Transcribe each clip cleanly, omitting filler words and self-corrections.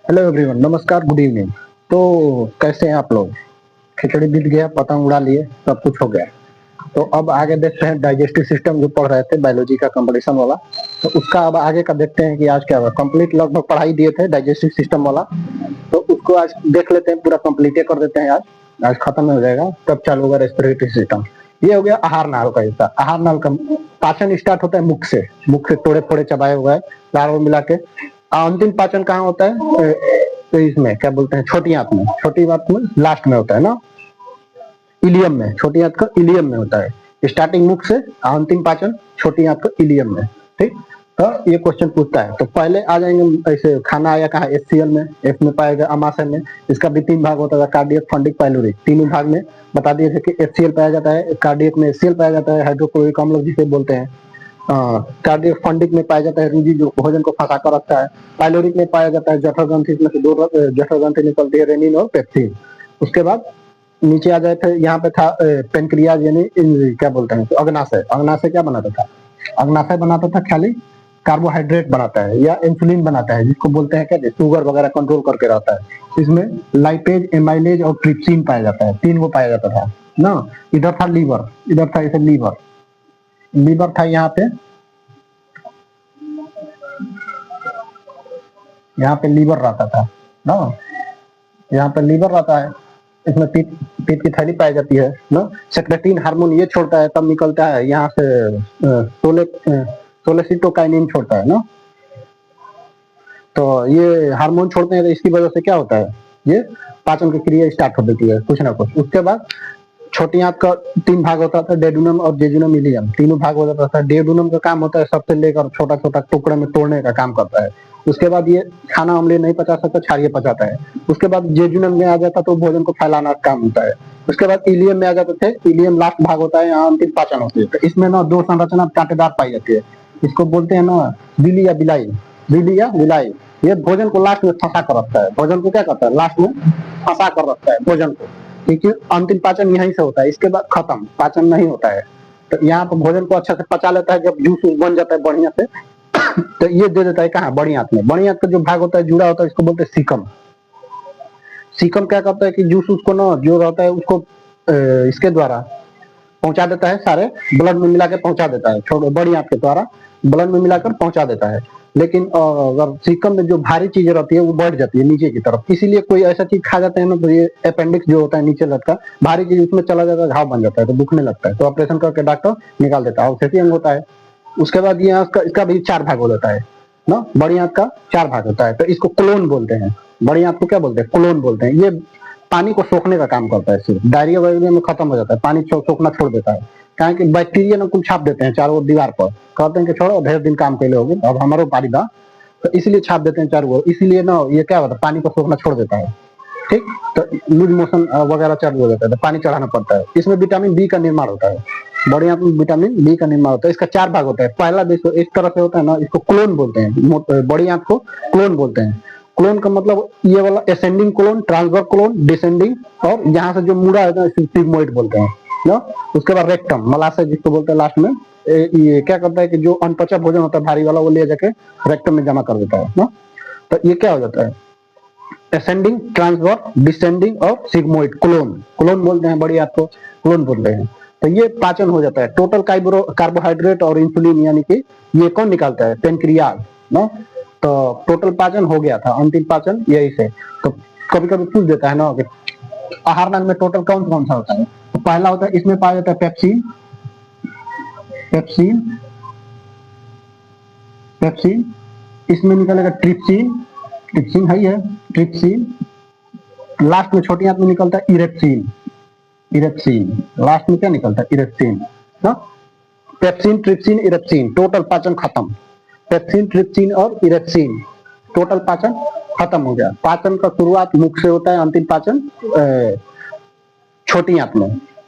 Hello everyone, नमस्कार, good evening. तो कैसे हैं आप लोग? खिचड़ी बीत गया, पतंग उड़ा लिए, सब कुछ हो गया। तो अब आगे देखते हैं डाइजेस्टिव सिस्टम जो पढ़ रहे थे बायोलॉजी का कंपटीशन वाला। तो उसका अब आगे का देखते हैं कि आज क्या हुआ। कंप्लीट लगभग पढ़ाई दिए थे डाइजेस्टिव सिस्टम वाला, तो उसको आज देख लेते हैं, पूरा कंप्लीट कर देते हैं। आज आज खत्म हो जाएगा, तब चालू होगा रेस्पिरेटरी सिस्टम। ये हो गया आहार नाल का हिस्सा। आहार नाल का पाचन स्टार्ट होता है मुख से थोड़े थोड़े चबाए हुआ है लार्वा मिला के। अंतिम पाचन कहाँ होता है? तो इसमें क्या बोलते हैं, छोटी आंत में लास्ट में होता है ना, इलियम में। छोटी आंत का इलियम में होता है। स्टार्टिंग मुख से, अंतिम पाचन छोटी आंत का इलियम में। ठीक। तो ये क्वेश्चन पूछता है, तो पहले आ जाएंगे ऐसे। खाना आया कहाँ? एचसीएल में। एफ में पाएगा अमाशय में। इसका भी तीन भाग होता है, कार्डियक, फंडिक, पाइलोरिक। तीनों भाग में बता दिए थे कि एचसीएल पाया जाता है, कार्डियक में एचसीएल पाया जाता है, हाइड्रोक्लोरिक अम्ल जिसे बोलते हैं। कार्डियक फंडिक में पाया जाता है रुझि, जो भोजन को फंसा कर रखता है। पाइलोरिक में पाया जाता है जठर ग्रंथि, इसमें से दो जठर ग्रंथि निकलती है, रेनिन और पेप्सिन। उसके बाद नीचे आ जाए थे, यहाँ पे था पेनक्रियाज, यानी क्या बोलते हैं, अग्नाशय। अग्नाशय क्या बनाता था? अग्नाशय बनाता था खाली कार्बोहाइड्रेट बनाता है या इंसुलिन बनाता है, जिसको बोलते हैं क्या, शुगर वगैरह कंट्रोल करके रहता है। इसमें लाइपेज, एमाइलेज और ट्रिप्सिन पाया जाता है। तीन वो पाया जाता था ना। इधर था लीवर, इधर था इसे लीवर। लीवर था यहाँ पे, यहाँ पे लीवर रहता था ना। यहाँ पे लीवर रहता है। इसमें पीत पीत की थैली पाई जाती है ना। सेक्रेटिन हार्मोन ये छोड़ता है, तब निकलता है यहाँ से सोलेसिटोकाइनिन छोड़ता है ना। तो ये हार्मोन छोड़ते हैं, तो इसकी वजह से क्या होता है, ये पाचन की क्रिया स्टार्ट हो देती है कुछ ना कुछ। उसके बाद छोटी आंत का तीन भाग होता था, डेडुनम और जेजुनम, इलियम। तीनों भाग हो जाता था। डेडुनम का काम होता है सबसे लेकर छोटा छोटा टुकड़े में तोड़ने का काम करता है। उसके बाद ये खाना अम्लीय नहीं पचा सकता, क्षारीय पचाता है। उसके बाद जेजुनम में आ जाता तो भोजन को फैलाना का काम होता है। उसके बाद इलियम में आ जाते थे। इलियम लास्ट भाग होता है, यहाँ अंतिम पाचन होती है। तो इसमें ना दो संरचना कांटेदार पाई जाती है, इसको बोलते हैं ना बिली या बिलाई। बिली या बिलाई, ये भोजन को लास्ट में फंसा कर रखता है। भोजन को क्या करता है? लास्ट में फंसा कर रखता है भोजन को, क्योंकि अंतिम पाचन यहीं से होता है। इसके बाद खत्म, पाचन नहीं होता है। तो यहाँ पर भोजन को अच्छा से पचा लेता है, जब जूस बन जाता है बढ़िया से तो ये दे देता है कहाँ? बड़ी आंत में। बड़ी आंत का जो भाग होता है जुड़ा होता है, इसको बोलते हैं सीकम। सीकम क्या करता है कि जूस उसको ना जो रहता है उसको इसके द्वारा पहुंचा देता है, सारे ब्लड में मिला के पहुंचा देता है, छोटे बड़ी आंत के द्वारा ब्लड में मिलाकर पहुंचा देता है। लेकिन अगर सीकम में जो भारी चीजें रहती है वो बढ़ जाती है नीचे की तरफ। इसीलिए कोई ऐसा चीज खा जाते हैं ना, तो ये अपेंडिक्स जो होता है नीचे लटका भारी चीज उसमें चला जाता है, घाव बन जाता है, तो दुखने लगता है। तो ऑपरेशन करके डॉक्टर निकाल देता है, अवशेषी अंग होता है। उसके बाद ये इसका भी चार भाग हो जाता है ना। बड़ी आंत का चार भाग होता है, तो इसको क्लोन बोलते हैं। बड़ी आंत को क्या बोलते हैं? क्लोन बोलते हैं। ये पानी को सोखने का काम करता है, सिर्फ डायरिया वगैरह में खत्म हो जाता है, पानी सोखना छोड़ देता है। क्या कि बैक्टीरिया ना कुल छाप देते हैं चारों दीवार पर, कहते हैं कि छोड़ो ढेर दिन काम के लिए होगी, अब हमारो पारी दा। तो इसलिए छाप देते हैं चारों ओर। इसलिए ना ये क्या होता है, पानी को सोखना छोड़ देता है। ठीक। तो लूज मोशन वगैरह चालू हो जाता है, तो पानी चढ़ाना पड़ता है। इसमें विटामिन बी का निर्माण होता है। बड़ी आंत में विटामिन बी का निर्माण होता है। इसका चार भाग होता है। पहला विश्व इस तरह से होता है ना, इसको क्लोन बोलते हैं। बड़ी आंत को क्लोन बोलते हैं। क्लोन का मतलब ये वाला ascending clone, transfer clone, descending, और यहाँ से जो मुड़ा है सिग्मोइड बोलते हैं ना। उसके बाद रेक्टम, मलाशय जिसको बोलते हैं लास्ट में। ये क्या करता है कि जो अनपचा भोजन होता है भारी वाला, वो ले जाके रेक्टम में जमा कर देता है ना। तो ये क्या हो जाता है, असेंडिंग, ट्रांसफर, डिसेंडिंग और सिग्मोइड। क्लोन क्लोन बोलते हैं, बड़ी आपको क्लोन बोलते हैं। तो ये पाचन हो जाता है। टोटल कार्बोहाइड्रेट और इंसुलिन, यानी कि ये कौन निकालता है? पेनक्रियाज ना। तो टोटल पाचन हो गया था, अंतिम पाचन यही से। तो कभी कभी पूछ देता है ना कि आहार नाल में टोटल कौन कौन सा होता है। तो पहला होता है, इसमें पाया जाता है पेप्सिन। पेप्सिन पेप्सिन इसमें निकलेगा ट्रिप्सिन। ट्रिप्सिन है ट्रिप्सिन। लास्ट में छोटी आंत में निकलता है इरेप्सिन। इरेप्सिन लास्ट में क्या निकलता है? इरेप्सिन ना। पेप्सिन, ट्रिप्सिन, इरेप्सिन, टोटल पाचन खत्म। पेप्सिन, ट्रिप्सिन और इरेप्सिन, टोटल पाचन खत्म हो गया। पाचन का शुरुआत मुख से होता है, अंतिम पाचन छोटी आंत में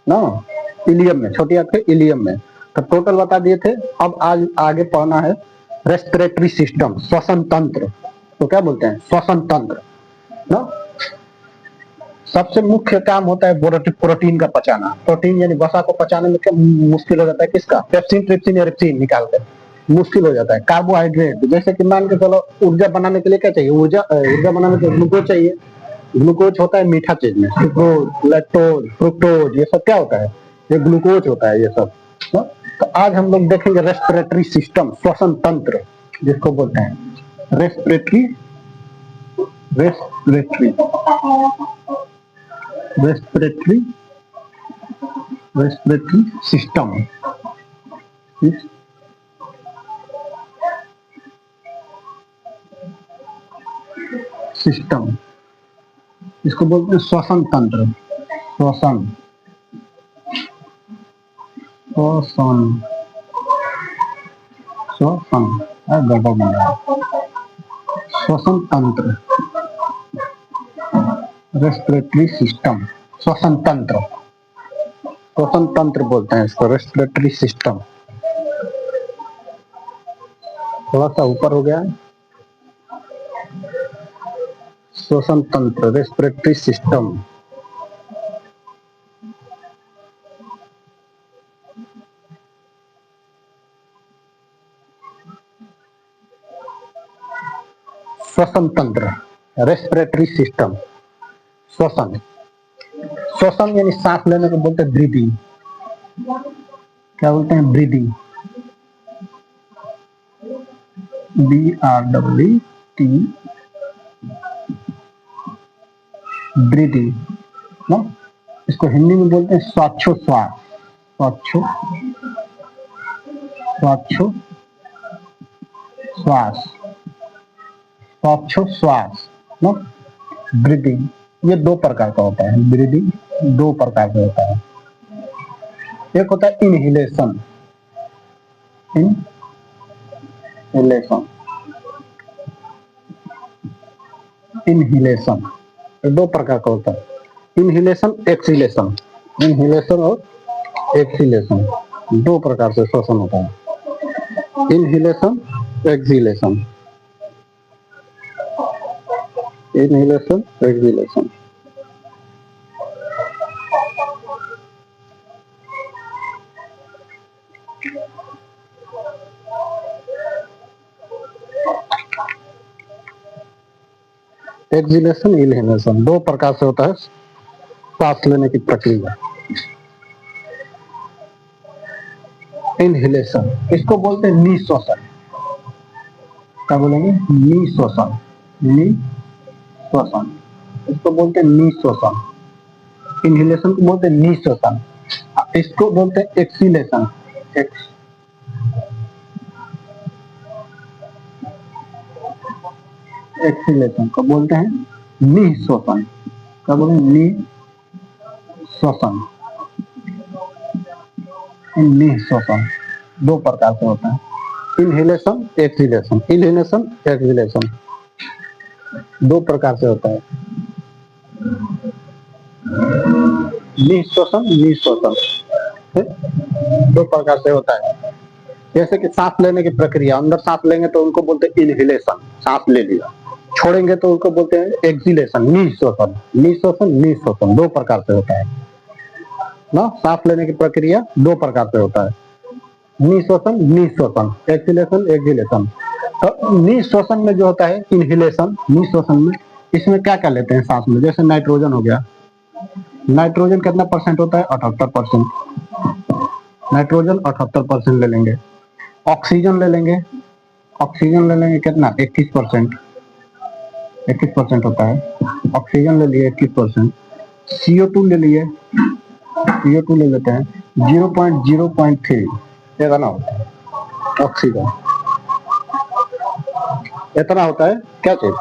ना, इलियम में, छोटी आंत के इलियम में। तो टोटल बता दिए थे। अब आज आगे पढ़ना है रेस्पिरेटरी सिस्टम, श्वसन तंत्र। तो क्या बोलते हैं? श्वसन तंत्र ना। सबसे मुख्य काम होता है प्रोटीन का पचाना। प्रोटीन यानी वसा को पचाने में क्या मुश्किल हो जाता है? किसका? पेप्सिन, ट्रिप्सिन, इरेप्सिन निकाल कर। मुश्किल हो जाता है। कार्बोहाइड्रेट जैसे कि मान के चलो ऊर्जा बनाने के लिए क्या चाहिए, ऊर्जा बनाने के लिए ग्लूकोज चाहिए। ग्लूकोज होता है मीठा चीज में, सुक्रोज, लैक्टोज, फ्रुक्टोज, ये सब क्या होता है, ये ग्लूकोज होता है ये सब। तो आज हम लोग देखेंगे रेस्पिरेटरी सिस्टम, श्वसन तंत्र जिसको बोलते हैं respiratory respiratory respiratory respiratory system system इसको बोलते हैं श्वसन तंत्र। श्वसन श्वसन श्वसन गड़बड़ बन रहा है। श्वसन तंत्र, रेस्पिरेटरी सिस्टम, श्वसन तंत्र, श्वसन तंत्र बोलते हैं इसको, रेस्पिरेटरी सिस्टम। थोड़ा सा ऊपर हो गया है। श्वसन तंत्र, रेस्पिरेटरी सिस्टम। श्वसन तंत्र, रेस्पिरेटरी सिस्टम, श्वसन। श्वसन यानी सांस लेने को बोलते हैं ब्रीदिंग। क्या बोलते हैं, ब्रीदिंग। BREATH, ब्रीदिंग ना। इसको हिंदी में बोलते हैं श्वासोच्छ्वास, श्वास, श्वासोच्छ्वास ना। ब्रीदिंग ये दो प्रकार का होता है, ब्रीदिंग दो प्रकार का होता है। एक होता है इनहेलेशन, इनहेलेशन, इनहेलेशन दो प्रकार का होता है। इनहेलेशन, एक्सहेलेशन, इनहेलेशन और एक्सहेलेशन दो प्रकार से श्वसन होता है। Inhalation, exhalation, inhalation, exhalation. Exhalation, inhalation दो प्रकार से होता है सांस लेने की प्रक्रिया। इनहेलेशन इसको बोलते हैं निश्वसन। क्या बोलेंगे, निश्वसन, निश्वसन इसको बोलते हैं निश्वसन। इनहेलेशन को बोलते हैं निश्वसन, इसको बोलते हैं एक्सहेलेशन। एक्सहेलेशन को बोलते हैं निश्वसन। क्या बोले, निश्वसन, निश्वसन दो प्रकार से होता है। इनहेलेशन, एक्सहेलेशन, इनहेलेशन, एक्सहेलेशन दो प्रकार से होता है। निश्वसन, निश्वसन दो प्रकार से होता है। जैसे कि सांस लेने की प्रक्रिया, अंदर सांस लेंगे तो उनको बोलते हैं इनहेलेशन, सांस ले लिया। छोड़ेंगे तो उनको बोलते हैं एक्सहेलेशन, निश्वसन। निश्वसन, निश्वसन दो प्रकार से होता है ना। सांस लेने की प्रक्रिया दो प्रकार से होता है, निश्वसन, निश्वसन, एक्सहेलेशन, एक्सहेलेशन। तो निश्वसन में जो होता है इनहेलेशन, निश्वसन में इसमें क्या क्या लेते हैं सांस में, जैसे नाइट्रोजन हो गया। नाइट्रोजन कितना परसेंट होता है, 78%। नाइट्रोजन 78% ले लेंगे। ऑक्सीजन ले लेंगे, ऑक्सीजन ले लेंगे कितना, 21%, 21% होता है। ऑक्सीजन ले लिए 21%। CO2 ले लिए, CO2 ले लेते हैं 0.0.3, इतना होता है ऑक्सीजन, इतना होता है। क्या चीज,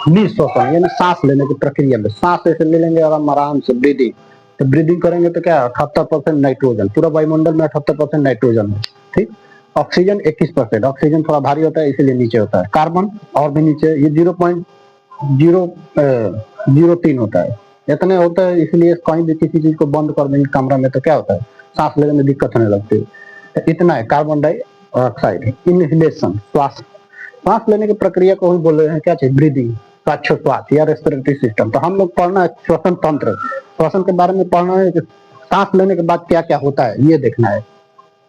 निश्वसन यानी सांस लेने की प्रक्रिया में सांस ऐसे ले लेंगे और हम आराम से ब्रीदिंग। तो ब्रीदिंग करेंगे तो क्या, 78% नाइट्रोजन, पूरा वायुमंडल में 78% नाइट्रोजन है, ठीक। ऑक्सीजन 21%, ऑक्सीजन थोड़ा भारी होता है इसीलिए नीचे होता है। कार्बन और भी नीचे, ये 0.003 होता है, इतने होता है। इसलिए कहीं भी किसी चीज को बंद कर देंगे कमरा में तो क्या होता है, सांस लेने में दिक्कत होने लगती है। तो इतना है कार्बन डाइऑक्साइड। इनहेलेशन, सांस लेने की प्रक्रिया को ही बोल रहे हैं क्या चाहिए, ब्रीदिंग, श्वासोच्छ्वास या रेस्पिरेटरी सिस्टम। तो हम लोग पढ़ना है श्वसन तंत्र, श्वसन के बारे में पढ़ना है कि सांस लेने के बाद क्या क्या होता है, ये देखना है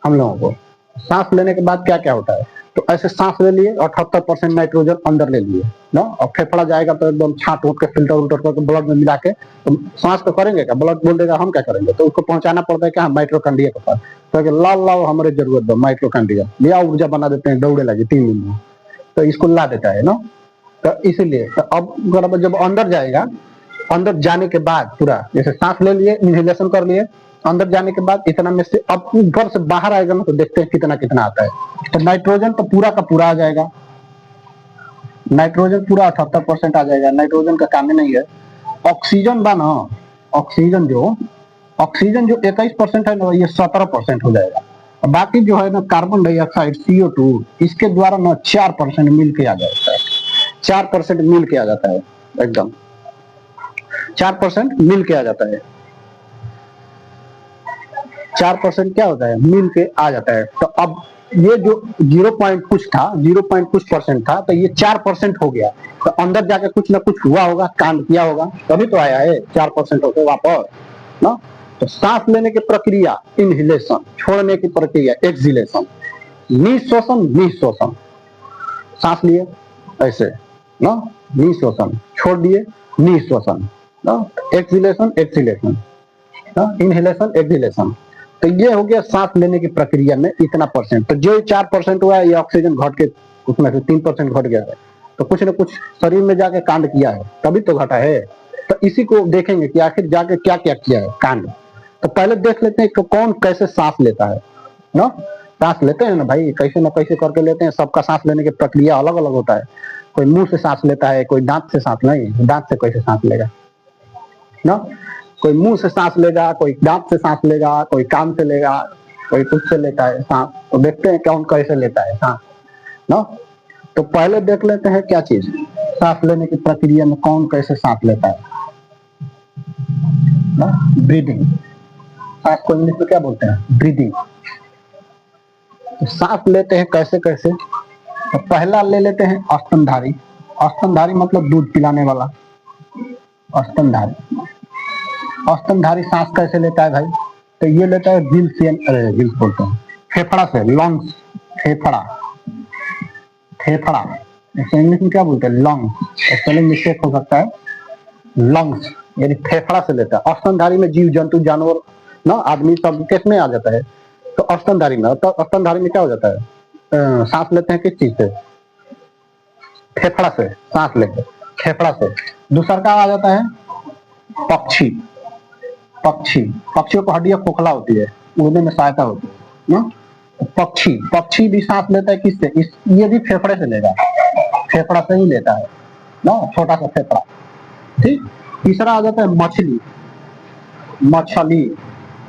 हम लोगों को। सांस लेने के बाद क्या क्या होता है, तो ऐसे सांस ले लिए और 78% नाइट्रोजन अंदर ले लिए ना, और फेफड़ा जाएगा तो एकदम छांट उठ के फिल्टर उल्टर करके ब्लड में मिला के, तो सांस तो करेंगे क्या, ब्लड बोल देगा हम क्या करेंगे, तो उसको पहुंचाना पड़ता है क्या, माइट्रोकांड्रिया के पास। तो लाओ लाओ हमारे जरूरत दो माइट्रोकांड्रिया, लिया ऊर्जा बना देते हैं, दौड़े लगे 3 दिन में, तो इसको ला देता है ना। तो इसीलिए तो अब जब अंदर जाएगा, अंदर जाने के बाद पूरा जैसे सांस ले लिए, इनहेलेशन कर लिए, अंदर जाने के बाद इतना में से अब ऊपर से बाहर आएगा ना, तो देखते हैं कितना कितना आता है। तो नाइट्रोजन तो पूरा का पूरा आ जाएगा, नाइट्रोजन पूरा 78% आ जाएगा, नाइट्रोजन का काम ही नहीं है। ऑक्सीजन बा ना, ऑक्सीजन जो ऑक्सीजन जो 21% है ना, ये 17% हो जाएगा। और बाकी जो है ना कार्बन डाइऑक्साइड CO2, इसके द्वारा ना 4% मिल के आ जाता है, 4% मिल के आ जाता है, एकदम 4% मिल के आ जाता है, 4% क्या होता है, मिल के आ जाता है। तो अब ये जो 0 पॉइंट कुछ था, 0 पॉइंट कुछ परसेंट था, तो ये 4% हो गया। तो अंदर जाके कुछ ना कुछ हुआ होगा, कांड किया होगा, तभी तो आया है 4% होकर वापस ना। तो सांस लेने की प्रक्रिया इनहिलेशन, छोड़ने की प्रक्रिया एक्सिलेशन, निश्वसन निश्वसन, सांस लिए ऐसे ना, निश्वसन, छोड़ दिए निश्वसन ना, एक्सिलेशन एक्सिलेशन ना, इनहेलेशन एक्सिलेशन। तो ये हो गया सांस लेने की प्रक्रिया में इतना परसेंट। तो जो 4% हुआ है, ये ऑक्सीजन घट के उसमें से 3% घट गया है, तो कुछ न कुछ शरीर में जाके कांड किया है, तभी तो घटा है। तो इसी को देखेंगे कि आखिर जाके क्या क्या किया है कांड। तो पहले देख लेते हैं कि कौन कैसे सांस लेता है ना। सांस लेते हैं ना भाई, कैसे ना कैसे करके लेते हैं, सबका सांस लेने की प्रक्रिया अलग अलग होता है। कोई मुंह से सांस लेता है, कोई दांत से सांस, नहीं दांत से कैसे सांस लेगा ना, कोई मुंह से सांस लेगा, कोई दांत से सांस लेगा, कोई कान से लेगा, कोई कुछ से लेता है सांस। तो देखते हैं कौन कैसे लेता है सांस ना। तो पहले देख लेते हैं क्या चीज, सांस लेने की प्रक्रिया में कौन कैसे सांस लेता है ना, ब्रीदिंग। सांस को इंग्लिश में क्या बोलते हैं, ब्रीदिंग। तो सांस लेते हैं कैसे कैसे, तो पहला ले लेते हैं स्तनधारी। स्तनधारी मतलब दूध पिलाने वाला, स्तनधारी। स्तनधारी सांस कैसे लेता है भाई, तो ये लेता है गिल्स, गिल्स बोलते हैं, फेफड़ा से, लंग्स, फेफड़ा, फेफड़ा इंग्लिश में क्या बोलते हैं, लंग्स, स्पेलिंग मिस्टेक हो सकता है, लंग्स यानी फेफड़ा से लेता है। स्तनधारी में जीव जंतु जानवर ना, आदमी सब किस में आ जाता है, तो स्तनधारी में। तो स्तनधारी में क्या हो जाता है, सांस लेते हैं किस चीज से, फेफड़ा से सांस लेते, फेफड़ा से। दूसरा का आ जाता है पक्षी, पक्षी, पक्षियों को हड्डियां खोखला होती है, उड़ने में सहायता होती है ना। पक्षी, पक्षी भी सांस लेता है किससे, ये भी फेफड़े से लेगा, फेफड़ा से ही लेता है ना, छोटा सा फेफड़ा, ठीक। तीसरा आ जाता है मछली, मछली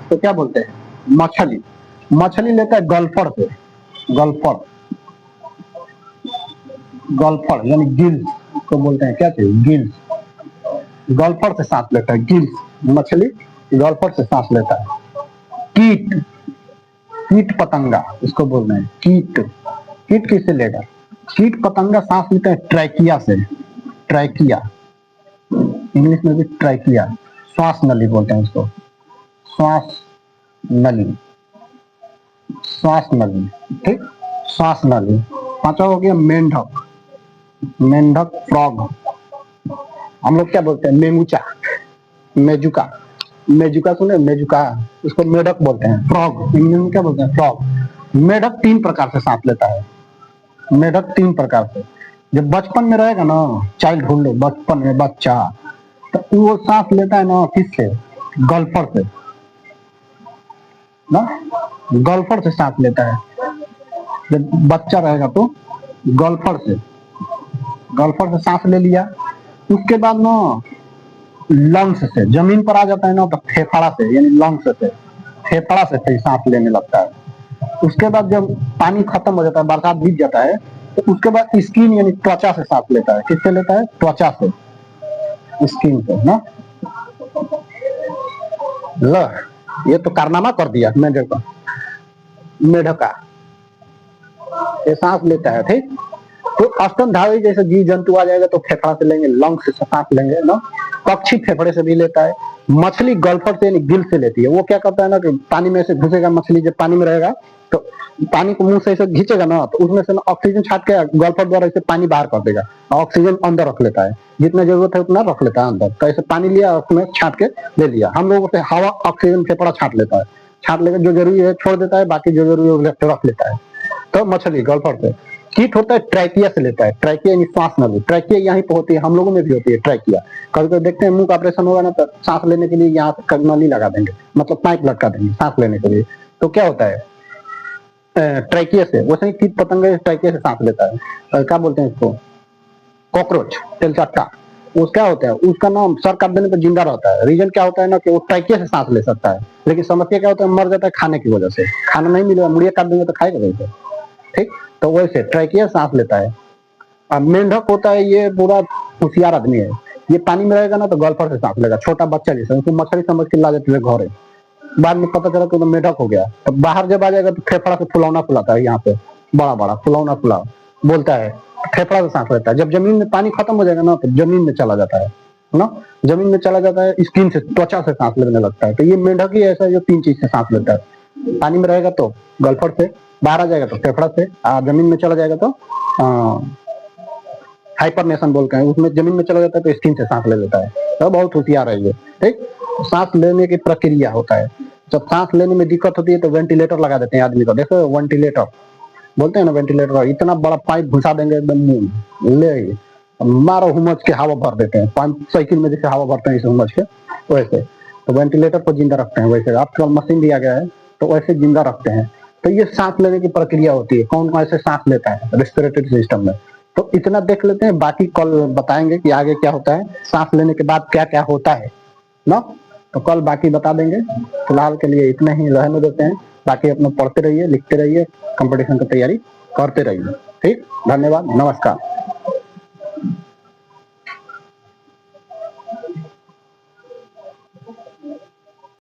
तो क्या बोलते हैं, मछली, मछली लेता है गलफड़ से, गलफड़, गलफड़ यानी गिल्स को बोलते हैं, क्या चाहिए, गिल्स, गलफड़ से सांस लेता है, गिल्स, मछली गलफड़ से सांस लेता है। कीट, कीट पतंगा इसको बोल रहे हैं, कीट, कीट किससे लेगा, कीट पतंगा सांस लेते हैं ट्रैकिया से, ट्रैकिया, इंग्लिश में भी ट्रैकिया, श्वास नली बोलते हैं उसको, श्वास नली, श्वास नली, ठीक, श्वास नली। पांचवा हो गया मेंढक, मेंढक फ्रॉग, हम लोग क्या बोलते हैं, मेंगुचा, मेजुका, मेजुका सुने, मेजुका, इसको मेढक बोलते हैं। फ्रॉग इंग्लिश में क्या बोलते हैं, फ्रॉग। मेढक 3 प्रकार से सांस लेता है, मेढक 3 प्रकार से। जब बचपन में रहेगा ना, चाइल्डहुड, बचपन में बच्चा, तो वो सांस लेता है ना किससे, गलफड़ से ना, गलफड़ से सांस लेता है। जब बच्चा रहेगा तो गलफड़ से, गलफड़ से सांस ले लिया। उसके बाद ना लंग्स से, जमीन पर आ जाता है ना, तो फेफड़ा से यानी लंग्स से, फेफड़ा से फिर सांस लेने लगता है। उसके बाद जब पानी खत्म हो जाता है, बरसात बीत जाता है, तो उसके बाद स्किन यानी त्वचा से सांस लेता है। किससे लेता है, त्वचा से, स्किन से ना। ल ये तो कारनामा कर दिया मेढक का, मेढक का ये सांस लेता है, ठीक। तो स्तनधारी जैसे जीव जंतु आ जाएगा तो फेफड़ा से लेंगे, लंग से सांस लेंगे ना। पक्षी फेफड़े से भी लेता है। मछली गल्फर से यानी गिल से लेती है। वो क्या करता है ना कि पानी में से घुसेगा, मछली जब पानी में रहेगा तो पानी को मुंह से ऐसे खींचेगा ना, तो उसमें से ऑक्सीजन छाट के गल्फर द्वारा ऐसे पानी बाहर कर देगा, ऑक्सीजन अंदर रख लेता है, जितना जरूरत है उतना रख लेता है अंदर। तो ऐसे पानी लिया, उसमें छाट के ले लिया। हम लोगों से हवा ऑक्सीजन फेफड़ा छाट लेता है, छाट लेकर जो जरूरी है छोड़ देता है, बाकी जो जरूरी है रख लेता है। तो मछली गल्फर से। कीट होता है ट्रैकिया से लेता है। ट्रैकिया यानी सांस नली। ट्रैकिया यहीं पे होती है, हम लोगों में भी होती है ट्रैकिया। कभी कभी देखते हैं मुंह का ऑपरेशन होगा ना, तो सांस लेने के लिए यहाँ पे नली लगा देंगे, मतलब पाइप लटका देंगे सांस लेने के लिए। तो क्या होता है ट्रैकिया से। वैसे ही कीट पतंग ट्रैकिया से सांस लेता है। क्या बोलते हैं इसको, कॉकरोच, तेलचट्टा। उसका होता है, उसका नाम सर काट देने पर जिंदा रहता है। रीजन क्या होता है ना कि वो ट्रैकिया से सांस ले सकता है, लेकिन समस्या क्या होता है, मर जाता है खाने की वजह से। खाना नहीं मिलेगा, मुड़िया काट देंगे तो खाएगा कैसे, ठीक। तो वैसे ट्रैकिया सांस लेता है। अब मेंढक होता है, ये पूरा होशियार आदमी है। ये पानी में रहेगा ना तो गल्फर से सांस लेगा, छोटा बच्चा जैसे। उसको मछली समझ के ला जाते थे घरे, बाद में पता चला तो मेंढक हो गया। तो बाहर जब आ जाएगा तो फेफड़ा से फुलौना फुलाता है, यहाँ पे बड़ा बड़ा फुलौना फुला बोलता है, फेफड़ा से सांस लेता है। जब जमीन में पानी खत्म हो जाएगा ना तो जमीन में चला जाता है ना, जमीन में चला जाता है, स्किन से, त्वचा से सांस लेने लगता है। तो ये मेंढक ही ऐसा है जो 3 चीज से सांस लेता है। पानी में रहेगा तो गल्फर से, बाहर आ जाएगा तो फेफड़ा से, जमीन में चला जाएगा तो हाइपरनेशन बोलते हैं, उसमें जमीन में चला जाता है तो स्किन से सांस ले लेता है। तो बहुत होशियार है ये, ठीक। सांस लेने की प्रक्रिया होता है। जब सांस लेने में दिक्कत होती है तो वेंटिलेटर लगा देते हैं आदमी को। देखो वेंटिलेटर बोलते हैं ना, वेंटिलेटर, इतना बड़ा पाइप घुसा देंगे एकदम मुंह ले, मारो हुमच के हवा भर देते हैं। साइकिल में जैसे हवा भरते हैं इसे हुमच के, वैसे। तो वेंटिलेटर को जिंदा रखते हैं। वैसे आजकल मशीन भी आ गया है तो वैसे जिंदा रखते हैं। तो ये सांस लेने की प्रक्रिया होती है, कौन कौन ऐसे सांस लेता है रेस्पिरेटरी सिस्टम में। तो इतना देख लेते हैं, बाकी कल बताएंगे कि आगे क्या होता है, सांस लेने के बाद क्या क्या होता है ना। तो कल बाकी बता देंगे। फिलहाल के लिए इतना ही रहने देते हैं। बाकी अपना पढ़ते रहिए, लिखते रहिए, कंपटीशन की तैयारी करते रहिए, ठीक। धन्यवाद, नमस्कार।